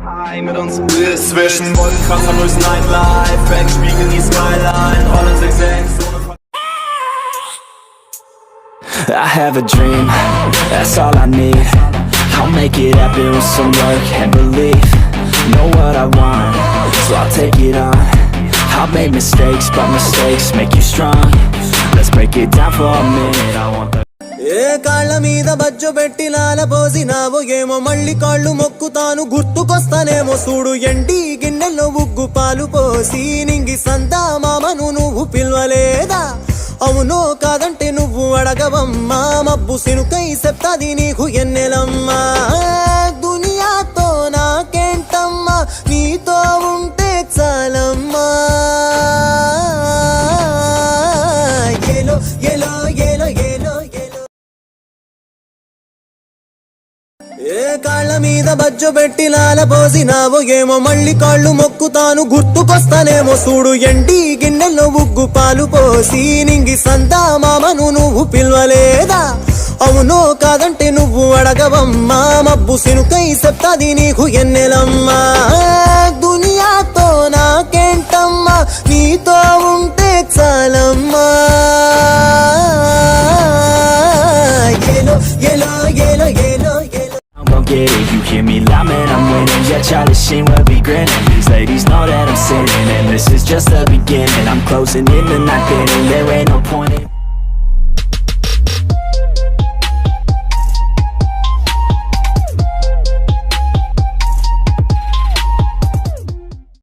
Mit uns ist zwischen Wolkenkratzer, müssen ein Live, Backspiegeln die Skyline, rollen 6-6 I have a dream, that's all I need. I'll make it happen with some work and belief. Know what I want, so I'll take it on. I've made mistakes, but mistakes make you strong. Let's break it down for a minute, I want the ఏ కాళ్ళ మీద బజ్జో పెట్టి లాల పోసినావో ఏమో మళ్ళీ కాళ్ళు మొక్కుతాను గుర్తుకొస్తానేమో చూడు ఎండి గిన్నెల్లో ఉగ్గు పాలు పోసి నింగి సంతా మామను నువ్వు పిలవలేదా అవునో కాదంటే నువ్వు అడగవమ్మా మబ్బు సినుకై చెప్తాది నీకు ఎన్నెలమ్మా దునియాతో నాకేంటమ్మా నీతో ఉంటే చాలమ్మా ఏలో ఏలో ఏలో ఏలో ఏ కాళ్ళ మీద బజ్జో పెట్టి లాల పోసినావో ఏమో మళ్ళీ కాళ్ళు మొక్కుతాను గుర్తుకొస్తానేమో చూడు ఎండి గిన్నెల్లో ఉగ్గు పాలు పోసి నింగి సంతా మామను నువ్వు పిలవలేదా అవునో కాదంటే నువ్వు అడగవమ్మా మబ్బు సినుకై చెప్తాది నీకు ఎన్నెలమ్మా దునియాతో నాకేంటమ్మా నీతో ఉంటే చాలమ్మా ఏలో ఏలో ఏలో ఏలో get it, you hear me loud, man, I'm winning. Yeah, Charlie Sheen will be grinning. These ladies know that I'm sinning, and this is just the beginning. I'm closing in the night inning, there ain't no point in